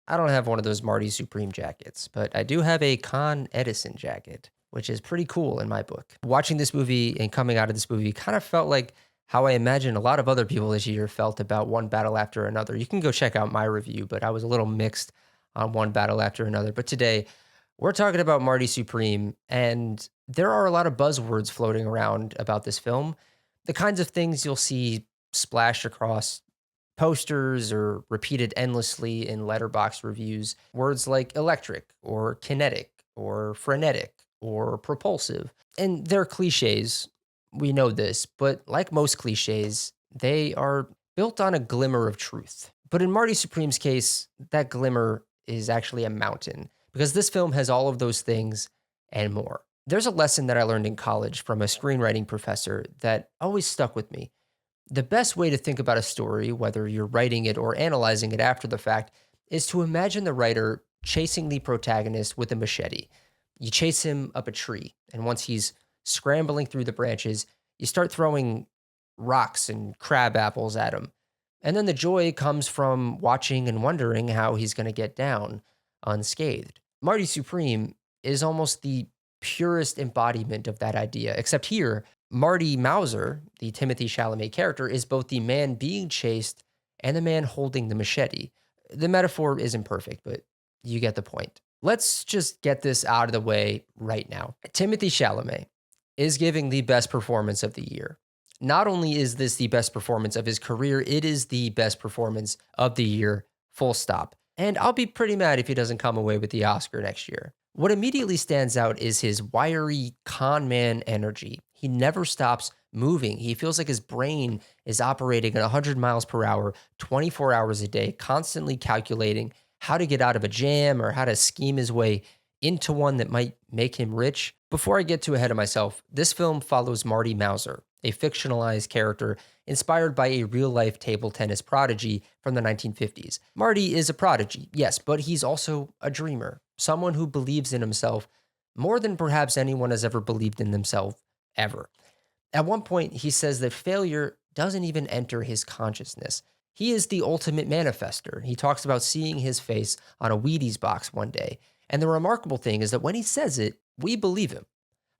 I don't have one of those Marty Supreme jackets, but I do have a Con Edison jacket, which is pretty cool in my book. Watching this movie and coming out of this movie kind of felt like how I imagine a lot of other people this year felt about one battle after another. You can go check out my review, but I was a little mixed on one battle after another. But today, we're talking about Marty Supreme, and there are a lot of buzzwords floating around about this film. The kinds of things you'll see splashed across posters or repeated endlessly in letterbox reviews. Words like electric or kinetic or frenetic or propulsive. And they're cliches. We know this, but like most cliches, they are built on a glimmer of truth. But in Marty Supreme's case, that glimmer is actually a mountain because this film has all of those things and more. There's a lesson that I learned in college from a screenwriting professor that always stuck with me. The best way to think about a story, whether you're writing it or analyzing it after the fact, is to imagine the writer chasing the protagonist with a machete. You chase him up a tree, and once he's scrambling through the branches, you start throwing rocks and crab apples at him. And then the joy comes from watching and wondering how he's going to get down unscathed. Marty Supreme is almost the purest embodiment of that idea, except here, Marty Mauser, the Timothee Chalamet character, is both the man being chased and the man holding the machete. The metaphor isn't perfect, but you get the point. Let's just get this out of the way right now. Timothee Chalamet is giving the best performance of the year. Not only is this the best performance of his career, it is the best performance of the year, full stop. And I'll be pretty mad if he doesn't come away with the Oscar next year. What immediately stands out is his wiry con man energy. He never stops moving. He feels like his brain is operating at 100 miles per hour, 24 hours a day, constantly calculating how to get out of a jam or how to scheme his way into one that might make him rich. Before I get too ahead of myself, this film follows Marty Mauser, a fictionalized character inspired by a real-life table tennis prodigy from the 1950s. Marty is a prodigy, yes, but he's also a dreamer, someone who believes in himself more than perhaps anyone has ever believed in themselves ever. At one point, he says that failure doesn't even enter his consciousness. He is the ultimate manifester. He talks about seeing his face on a Wheaties box one day. And the remarkable thing is that when he says it, we believe him.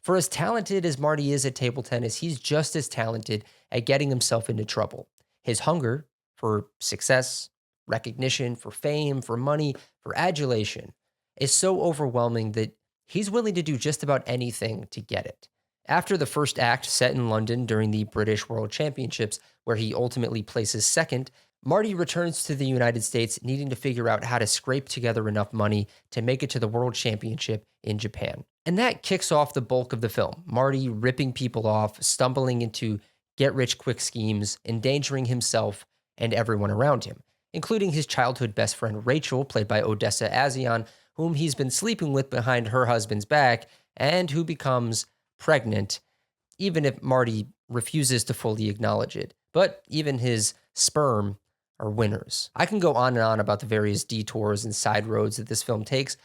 For as talented as Marty is at table tennis, he's just as talented at getting himself into trouble. His hunger for success, recognition, for fame, for money, for adulation is so overwhelming that he's willing to do just about anything to get it. After the first act set in London during the British World Championships, where he ultimately places second, Marty returns to the United States needing to figure out how to scrape together enough money to make it to the World Championship in Japan. And that kicks off the bulk of the film. Marty ripping people off, stumbling into get-rich-quick schemes, endangering himself and everyone around him, including his childhood best friend Rachel, played by Odessa A'zion, whom he's been sleeping with behind her husband's back, and who becomes pregnant, even if Marty refuses to fully acknowledge it. But even his sperm are winners. I can go on and on about the various detours and side roads that this film takes,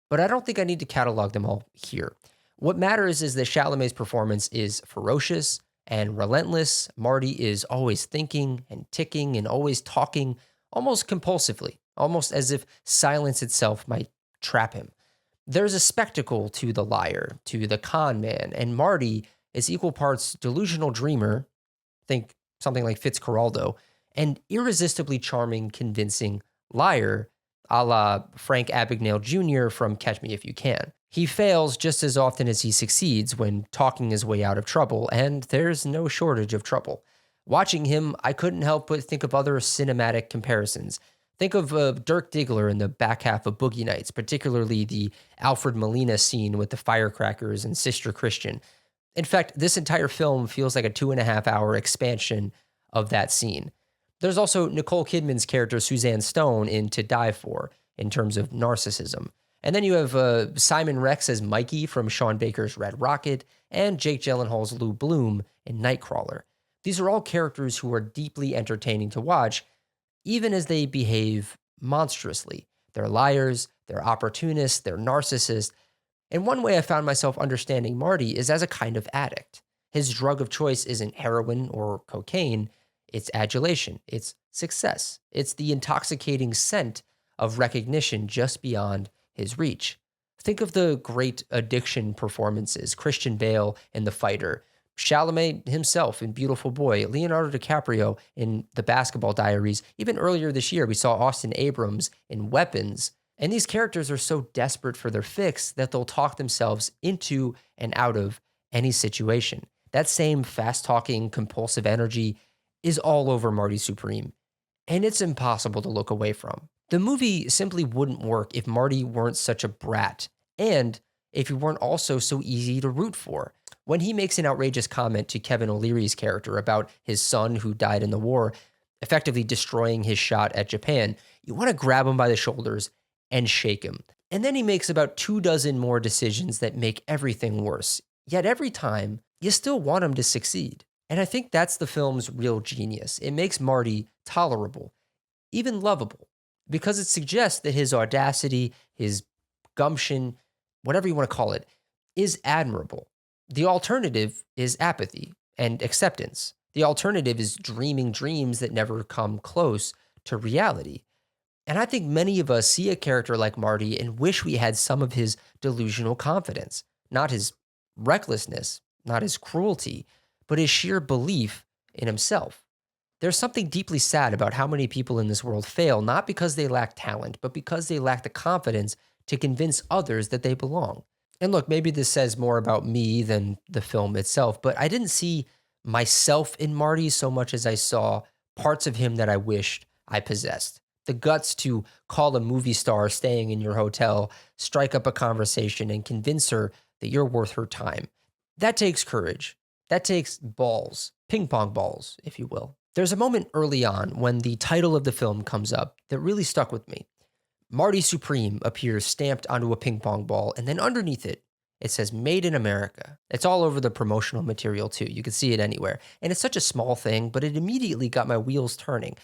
but I don't think I need to catalog them all here. What matters is that Chalamet's performance is ferocious and relentless. Marty is always thinking and ticking and always talking, almost compulsively, almost as if silence itself might trap him. There's a spectacle to the liar, to the con man, and Marty is equal parts delusional dreamer, think something like Fitzcarraldo, and irresistibly charming, convincing liar, a la Frank Abagnale Jr. from Catch Me If You Can. He fails just as often as he succeeds when talking his way out of trouble, and there's no shortage of trouble. Watching him, I couldn't help but think of other cinematic comparisons. Think of Dirk Diggler in the back half of Boogie Nights, particularly the Alfred Molina scene with the firecrackers and Sister Christian. In fact, this entire film feels like a 2.5-hour expansion of that scene. There's also Nicole Kidman's character Suzanne Stone in To Die For, in terms of narcissism. And then you have Simon Rex as Mikey from Sean Baker's Red Rocket, and Jake Gyllenhaal's Lou Bloom in Nightcrawler. These are all characters who are deeply entertaining to watch, even as they behave monstrously. They're liars, they're opportunists, they're narcissists. And one way I found myself understanding Marty is as a kind of addict. His drug of choice isn't heroin or cocaine, it's adulation, it's success, it's the intoxicating scent of recognition just beyond his reach. Think of the great addiction performances, Christian Bale in The Fighter, Chalamet himself in Beautiful Boy, Leonardo DiCaprio in The Basketball Diaries. Even earlier this year, we saw Austin Abrams in Weapons. And these characters are so desperate for their fix that they'll talk themselves into and out of any situation. That same fast talking, compulsive energy is all over Marty Supreme, and it's impossible to look away from. The movie simply wouldn't work if Marty weren't such a brat, and if he weren't also so easy to root for. When he makes an outrageous comment to Kevin O'Leary's character about his son who died in the war, effectively destroying his shot at Japan, you want to grab him by the shoulders and shake him. And then he makes about 24 more decisions that make everything worse. Yet every time, you still want him to succeed. And I think that's the film's real genius. It makes Marty tolerable, even lovable, because it suggests that his audacity, his gumption, whatever you want to call it, is admirable. The alternative is apathy and acceptance. The alternative is dreaming dreams that never come close to reality. And I think many of us see a character like Marty and wish we had some of his delusional confidence, not his recklessness, not his cruelty, but his sheer belief in himself. There's something deeply sad about how many people in this world fail, not because they lack talent, but because they lack the confidence to convince others that they belong. And look, maybe this says more about me than the film itself, but I didn't see myself in Marty so much as I saw parts of him that I wished I possessed. The guts to call a movie star staying in your hotel, strike up a conversation, and convince her that you're worth her time. That takes courage. That takes balls, ping pong balls, if you will. There's a moment early on when the title of the film comes up that really stuck with me. Marty Supreme appears stamped onto a ping pong ball, and then underneath it, it says Made in America. It's all over the promotional material too. You can see it anywhere. And it's such a small thing, but it immediately got my wheels turning.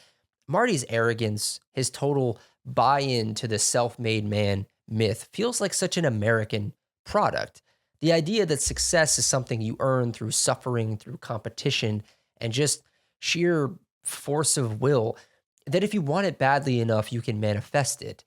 Marty's arrogance, his total buy-in to the self-made man myth feels like such an American product. The idea that success is something you earn through suffering, through competition, and just sheer force of will, that if you want it badly enough, you can manifest it,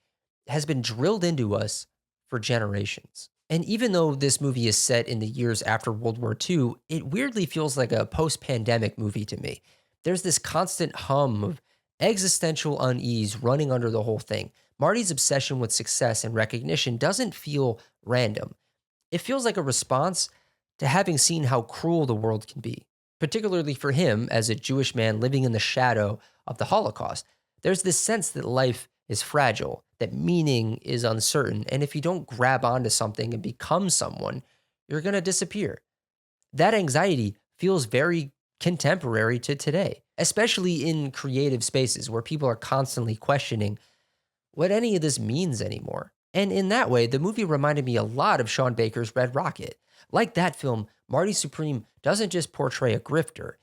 has been drilled into us for generations. And even though this movie is set in the years after World War II, it weirdly feels like a post-pandemic movie to me. There's this constant hum of existential unease running under the whole thing. Marty's obsession with success and recognition doesn't feel random. It feels like a response to having seen how cruel the world can be, particularly for him as a Jewish man living in the shadow of the Holocaust. There's this sense that life is fragile, that meaning is uncertain, and if you don't grab onto something and become someone, you're going to disappear. That anxiety feels very contemporary to today, especially in creative spaces where people are constantly questioning what any of this means anymore. And in that way, the movie reminded me a lot of Sean Baker's Red Rocket. Like that film, Marty Supreme doesn't just portray a grifter.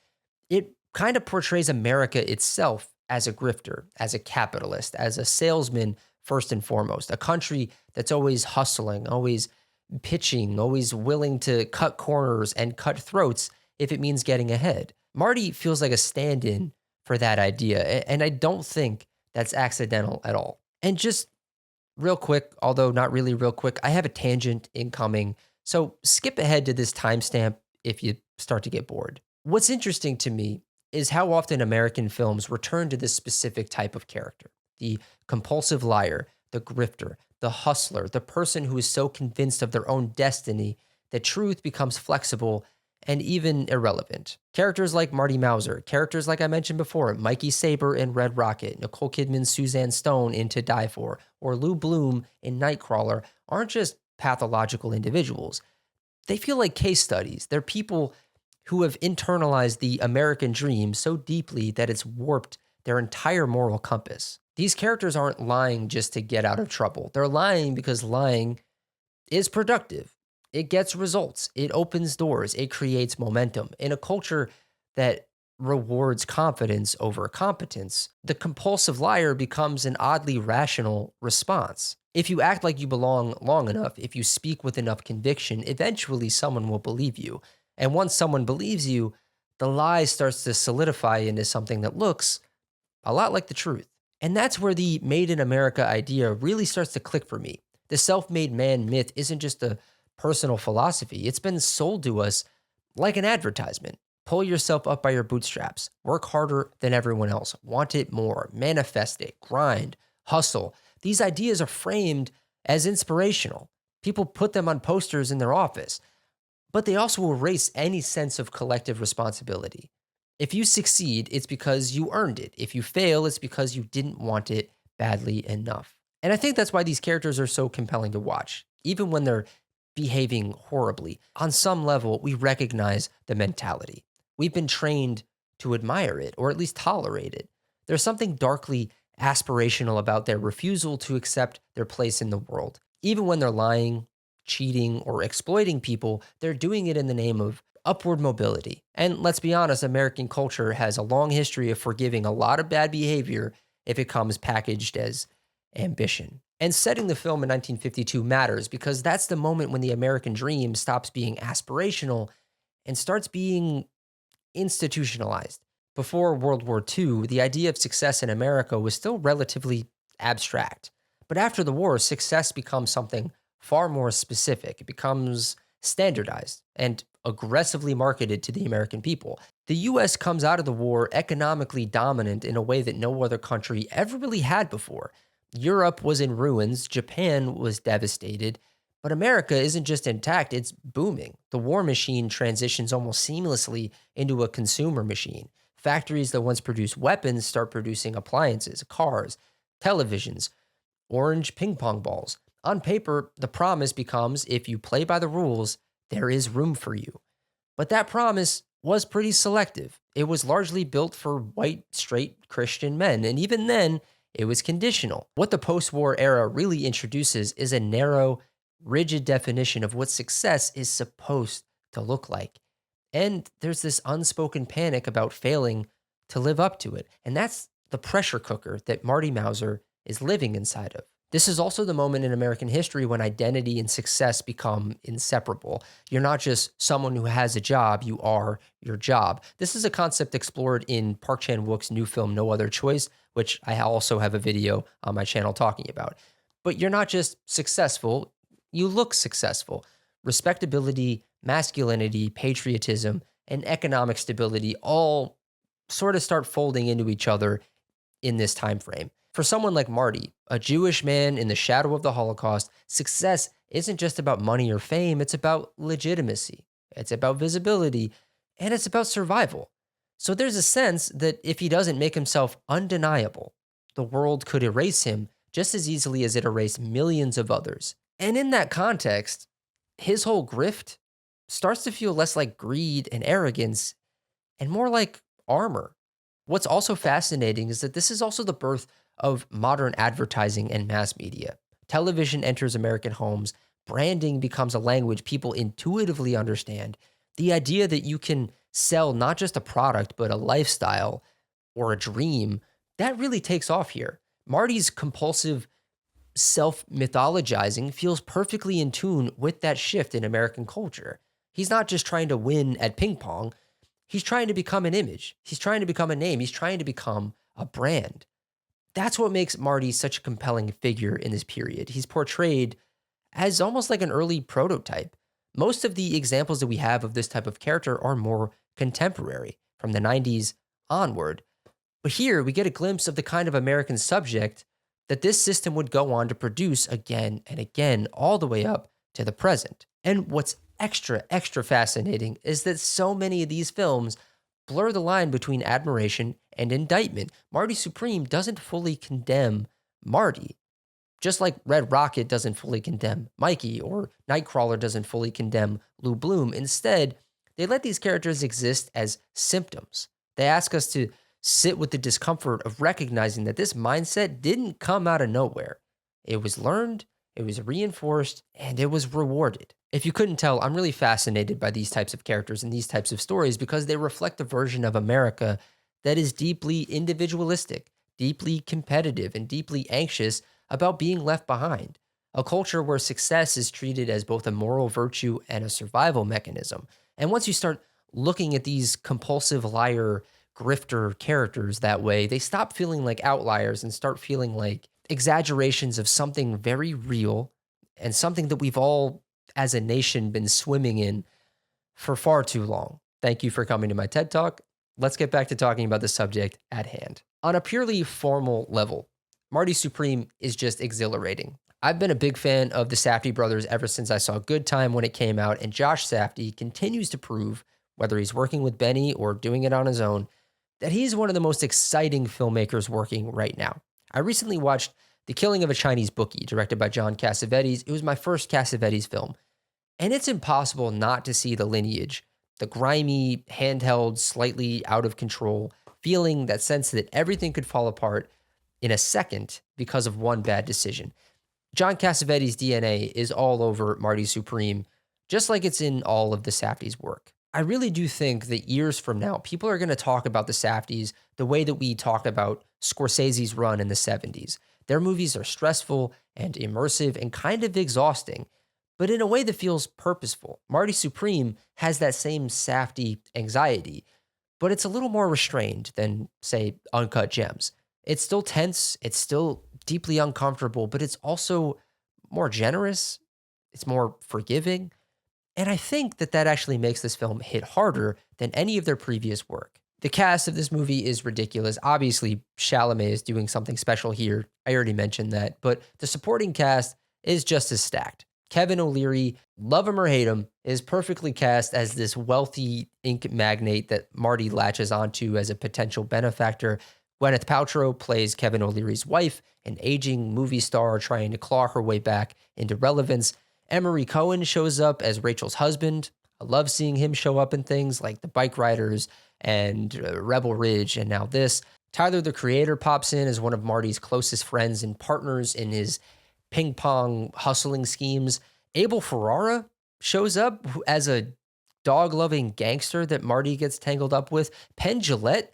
It kind of portrays America itself as a grifter, as a capitalist, as a salesman first and foremost, a country that's always hustling, always pitching, always willing to cut corners and cut throats if it means getting ahead. Marty feels like a stand-in for that idea, and I don't think that's accidental at all. And just real quick, although not really real quick, I have a tangent incoming, so skip ahead to this timestamp if you start to get bored. What's interesting to me is how often American films return to this specific type of character. The compulsive liar, the grifter, the hustler, the person who is so convinced of their own destiny that truth becomes flexible and even irrelevant. Characters like Marty Mauser, characters like I mentioned before, Mikey Saber in Red Rocket, Nicole Kidman's Suzanne Stone in To Die For, or Lou Bloom in Nightcrawler aren't just pathological individuals. They feel like case studies. They're people who have internalized the American dream so deeply that it's warped their entire moral compass. These characters aren't lying just to get out of trouble. They're lying because lying is productive. It gets results. It opens doors. It creates momentum. In a culture that rewards confidence over competence, the compulsive liar becomes an oddly rational response. If you act like you belong long enough, if you speak with enough conviction, eventually someone will believe you. And once someone believes you, the lie starts to solidify into something that looks a lot like the truth. And that's where the made in America idea really starts to click for me. The self made man myth isn't just a personal philosophy, it's been sold to us like an advertisement. Pull yourself up by your bootstraps, work harder than everyone else, want it more, manifest it, grind, hustle. These ideas are framed as inspirational. People put them on posters in their office, but they also erase any sense of collective responsibility. If you succeed, it's because you earned it. If you fail, it's because you didn't want it badly enough. And I think that's why these characters are so compelling to watch, even when they're behaving horribly. On some level, we recognize the mentality. We've been trained to admire it, or at least tolerate it. There's something darkly aspirational about their refusal to accept their place in the world. Even when they're lying, cheating, or exploiting people, they're doing it in the name of upward mobility. And let's be honest, American culture has a long history of forgiving a lot of bad behavior if it comes packaged as ambition. And setting the film in 1952 matters because that's the moment when the American dream stops being aspirational and starts being institutionalized. Before World War II, the idea of success in America was still relatively abstract. But after the war, success becomes something far more specific. It becomes standardized and aggressively marketed to the American people. The US comes out of the war economically dominant in a way that no other country ever really had before. Europe was in ruins, Japan was devastated, but America isn't just intact, it's booming. The war machine transitions almost seamlessly into a consumer machine. Factories that once produced weapons start producing appliances, cars, televisions, orange ping pong balls. On paper, the promise becomes if you play by the rules, there is room for you. But that promise was pretty selective. It was largely built for white, straight Christian men, and even then, it was conditional. What the post-war era really introduces is a narrow, rigid definition of what success is supposed to look like. And there's this unspoken panic about failing to live up to it. And that's the pressure cooker that Marty Mauser is living inside of. This is also the moment in American history when identity and success become inseparable. You're not just someone who has a job, you are your job. This is a concept explored in Park Chan-wook's new film, No Other Choice, which I also have a video on my channel talking about. But you're not just successful, you look successful. Respectability, masculinity, patriotism, and economic stability all sort of start folding into each other in this time frame. For someone like Marty, a Jewish man in the shadow of the Holocaust, success isn't just about money or fame, it's about legitimacy, it's about visibility, and it's about survival. So there's a sense that if he doesn't make himself undeniable, the world could erase him just as easily as it erased millions of others. And in that context, his whole grift starts to feel less like greed and arrogance and more like armor. What's also fascinating is that this is also the birth of modern advertising and mass media. Television enters American homes, branding becomes a language people intuitively understand. The idea that you can sell not just a product, but a lifestyle or a dream, that really takes off here. Marty's compulsive self-mythologizing feels perfectly in tune with that shift in American culture. He's not just trying to win at ping pong, he's trying to become an image. He's trying to become a name. He's trying to become a brand. That's what makes Marty such a compelling figure in this period. He's portrayed as almost like an early prototype. Most of the examples that we have of this type of character are more contemporary, from the 90s onward. But here we get a glimpse of the kind of American subject that this system would go on to produce again and again, all the way up to the present. And what's extra fascinating is that so many of these films blur the line between admiration and indictment. Marty Supreme doesn't fully condemn Marty, just like Red Rocket doesn't fully condemn Mikey or Nightcrawler doesn't fully condemn Lou Bloom. Instead, they let these characters exist as symptoms. They ask us to sit with the discomfort of recognizing that this mindset didn't come out of nowhere. It was learned, it was reinforced, and it was rewarded. If you couldn't tell, I'm really fascinated by these types of characters and these types of stories because they reflect a version of America that is deeply individualistic, deeply competitive, and deeply anxious about being left behind. A culture where success is treated as both a moral virtue and a survival mechanism. And once you start looking at these compulsive liar, grifter characters that way, they stop feeling like outliers and start feeling like exaggerations of something very real and something that we've all, as a nation, been swimming in for far too long. Thank you for coming to my TED Talk. Let's get back to talking about the subject at hand. On a purely formal level, Marty Supreme is just exhilarating. I've been a big fan of the Safdie brothers ever since I saw Good Time when it came out, and Josh Safdie continues to prove, whether he's working with Benny or doing it on his own, that he's one of the most exciting filmmakers working right now. I recently watched The Killing of a Chinese Bookie, directed by John Cassavetes. It was my first Cassavetes film, and it's impossible not to see the lineage, the grimy, handheld, slightly out of control feeling, that sense that everything could fall apart in a second because of one bad decision. John Cassavetes' DNA is all over Marty Supreme, just like it's in all of the Safdies' work. I really do think that years from now, people are going to talk about the Safdies the way that we talk about Scorsese's run in the 70s. Their movies are stressful and immersive and kind of exhausting, but in a way that feels purposeful. Marty Supreme has that same Safdie anxiety, but it's a little more restrained than, say, Uncut Gems. It's still tense, it's still deeply uncomfortable, but it's also more generous, it's more forgiving, and I think that that actually makes this film hit harder than any of their previous work. The cast of this movie is ridiculous. Obviously, Chalamet is doing something special here. I already mentioned that, but the supporting cast is just as stacked. Kevin O'Leary, love him or hate him, is perfectly cast as this wealthy ink magnate that Marty latches onto as a potential benefactor. Gwyneth Paltrow plays Kevin O'Leary's wife, an aging movie star trying to claw her way back into relevance. Emery Cohen shows up as Rachel's husband. I love seeing him show up in things like The Bike Riders and Rebel Ridge, and now this. Tyler, the Creator, pops in as one of Marty's closest friends and partners in his ping pong hustling schemes. Abel Ferrara shows up as a dog-loving gangster that Marty gets tangled up with. Penn Jillette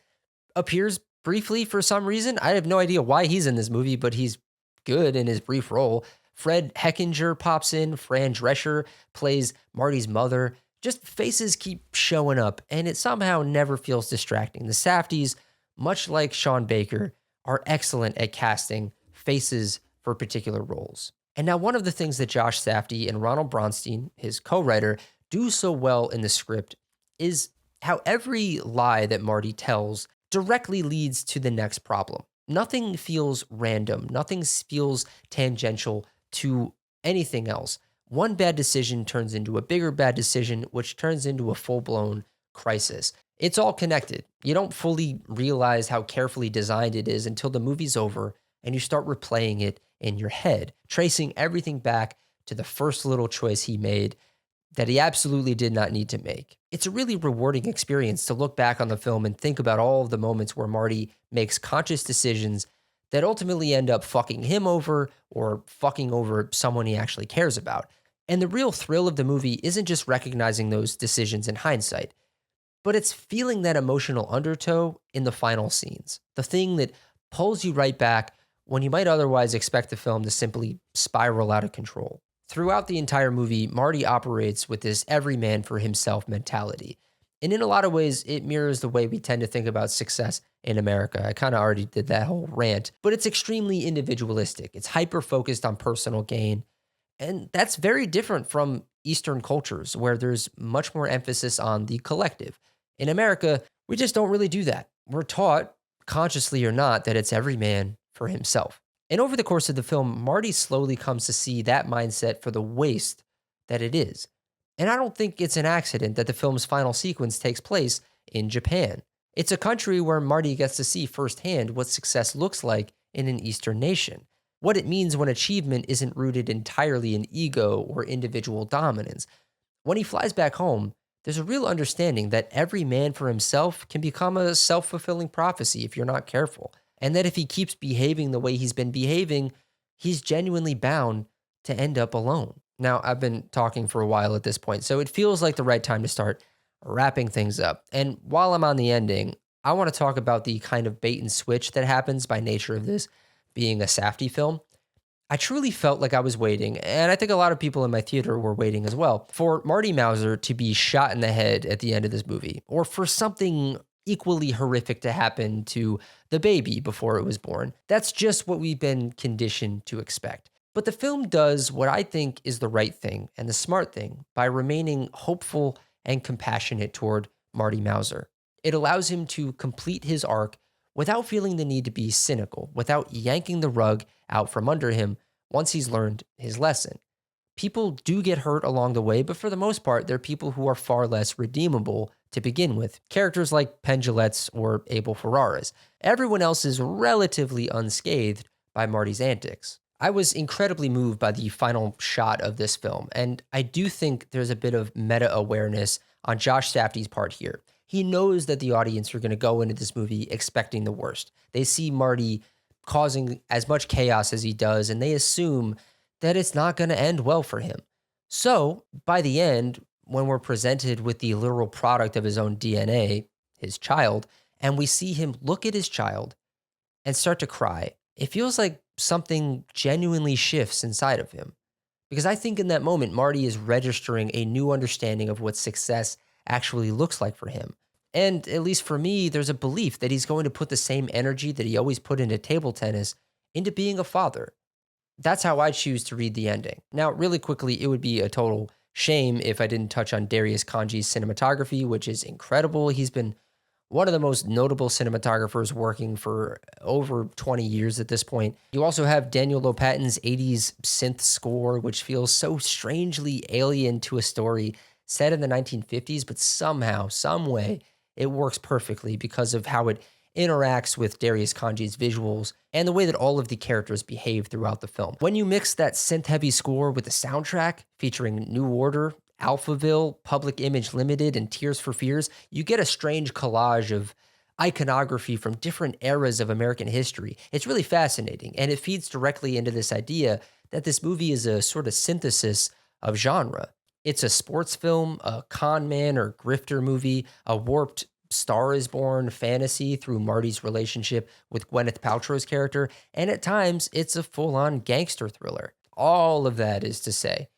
appears briefly for some reason. I have no idea why he's in this movie, but he's good in his brief role. Fred Heckinger pops in. Fran Drescher plays Marty's mother. Just faces keep showing up, and it somehow never feels distracting. The Safdies, much like Sean Baker, are excellent at casting faces for particular roles. And now one of the things that Josh Safdie and Ronald Bronstein, his co-writer, do so well in the script is how every lie that Marty tells directly leads to the next problem. Nothing feels random. Nothing feels tangential to anything else. One bad decision turns into a bigger bad decision, which turns into a full-blown crisis. It's all connected. You don't fully realize how carefully designed it is until the movie's over and you start replaying it in your head, tracing everything back to the first little choice he made that he absolutely did not need to make. It's a really rewarding experience to look back on the film and think about all of the moments where Marty makes conscious decisions that ultimately end up fucking him over or fucking over someone he actually cares about. And the real thrill of the movie isn't just recognizing those decisions in hindsight, but it's feeling that emotional undertow in the final scenes, the thing that pulls you right back when you might otherwise expect the film to simply spiral out of control. Throughout the entire movie, Marty operates with this every man for himself mentality. And in a lot of ways, it mirrors the way we tend to think about success in America. I kind of already did that whole rant, but it's extremely individualistic. It's hyper-focused on personal gain. And that's very different from Eastern cultures, where there's much more emphasis on the collective. In America, we just don't really do that. We're taught, consciously or not, that it's every man for himself. And over the course of the film, Marty slowly comes to see that mindset for the waste that it is. And I don't think it's an accident that the film's final sequence takes place in Japan. It's a country where Marty gets to see firsthand what success looks like in an Eastern nation, what it means when achievement isn't rooted entirely in ego or individual dominance. When he flies back home, there's a real understanding that every man for himself can become a self-fulfilling prophecy if you're not careful. And that if he keeps behaving the way he's been behaving, he's genuinely bound to end up alone. Now, I've been talking for a while at this point, so it feels like the right time to start wrapping things up. And while I'm on the ending, I want to talk about the kind of bait and switch that happens by nature of this being a Safdie film. I truly felt like I was waiting, and I think a lot of people in my theater were waiting as well, for Marty Mauser to be shot in the head at the end of this movie, or for something equally horrific to happen to the baby before it was born. That's just what we've been conditioned to expect. But the film does what I think is the right thing and the smart thing by remaining hopeful and compassionate toward Marty Mauser. It allows him to complete his arc without feeling the need to be cynical, without yanking the rug out from under him once he's learned his lesson. People do get hurt along the way, but for the most part, they're people who are far less redeemable to begin with. Characters like Penn Jillette's or Abel Ferrara's. Everyone else is relatively unscathed by Marty's antics. I was incredibly moved by the final shot of this film, and I do think there's a bit of meta-awareness on Josh Safdie's part here. He knows that the audience are going to go into this movie expecting the worst. They see Marty causing as much chaos as he does, and they assume that it's not going to end well for him. So, by the end, when we're presented with the literal product of his own DNA, his child, and we see him look at his child and start to cry, it feels like something genuinely shifts inside of him. Because I think in that moment, Marty is registering a new understanding of what success actually looks like for him. And at least for me, there's a belief that he's going to put the same energy that he always put into table tennis into being a father. That's how I choose to read the ending. Now, really quickly, it would be a total shame if I didn't touch on Darius Kanji's cinematography, which is incredible. He's been one of the most notable cinematographers working for over 20 years at this point. You also have Daniel Lopatin's 80s synth score, which feels so strangely alien to a story set in the 1950s, but somehow, some way, it works perfectly because of how it interacts with Darius Kanji's visuals and the way that all of the characters behave throughout the film. When you mix that synth-heavy score with the soundtrack featuring New Order, Alphaville, Public Image Limited, and Tears for Fears, you get a strange collage of iconography from different eras of American history. It's really fascinating, and it feeds directly into this idea that this movie is a sort of synthesis of genre. It's a sports film, a con man or grifter movie, a warped Star is Born fantasy through Marty's relationship with Gwyneth Paltrow's character, and at times, it's a full-on gangster thriller. All of that is to say,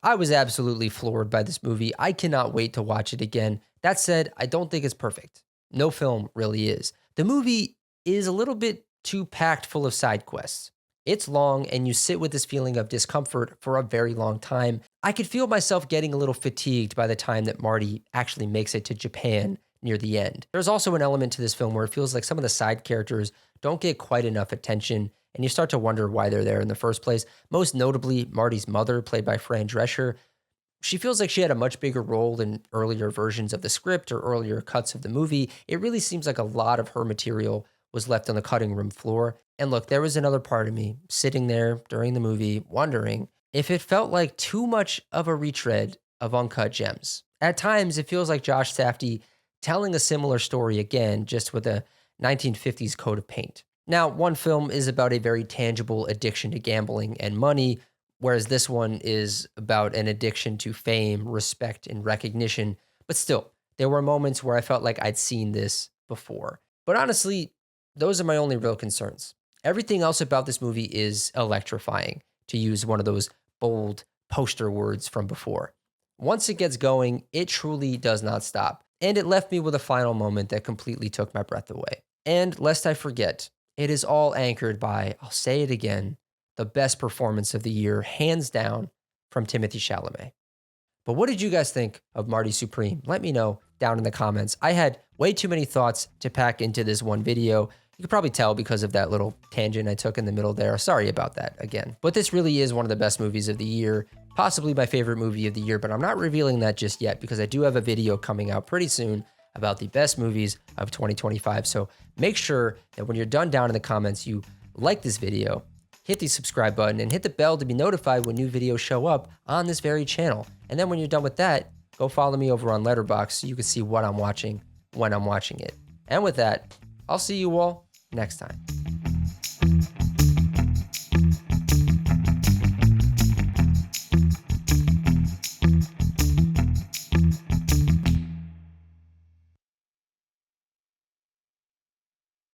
I was absolutely floored by this movie. I cannot wait to watch it again. That said, I don't think it's perfect. No film really is. The movie is a little bit too packed full of side quests. It's long, and you sit with this feeling of discomfort for a very long time. I could feel myself getting a little fatigued by the time that Marty actually makes it to Japan near the end. There's also an element to this film where it feels like some of the side characters don't get quite enough attention, and you start to wonder why they're there in the first place. Most notably, Marty's mother, played by Fran Drescher. She feels like she had a much bigger role in earlier versions of the script or earlier cuts of the movie. It really seems like a lot of her material was left on the cutting room floor. And look, there was another part of me sitting there during the movie wondering if it felt like too much of a retread of Uncut Gems. At times, it feels like Josh Safdie telling a similar story again, just with a 1950s coat of paint. Now, one film is about a very tangible addiction to gambling and money, whereas this one is about an addiction to fame, respect, and recognition. But still, there were moments where I felt like I'd seen this before. But honestly, those are my only real concerns. Everything else about this movie is electrifying, to use one of those bold poster words from before. Once it gets going, it truly does not stop. And it left me with a final moment that completely took my breath away. And lest I forget, it is all anchored by, I'll say it again, the best performance of the year, hands down, from Timothee Chalamet. But what did you guys think of Marty Supreme? Let me know down in the comments. I had way too many thoughts to pack into this one video. You could probably tell because of that little tangent I took in the middle there. Sorry about that again. But this really is one of the best movies of the year, possibly my favorite movie of the year, but I'm not revealing that just yet because I do have a video coming out pretty soon about the best movies of 2025. So make sure that when you're done down in the comments, you like this video, hit the subscribe button, and hit the bell to be notified when new videos show up on this very channel. And then when you're done with that, go follow me over on Letterboxd so you can see what I'm watching when I'm watching it. And with that, I'll see you all next time.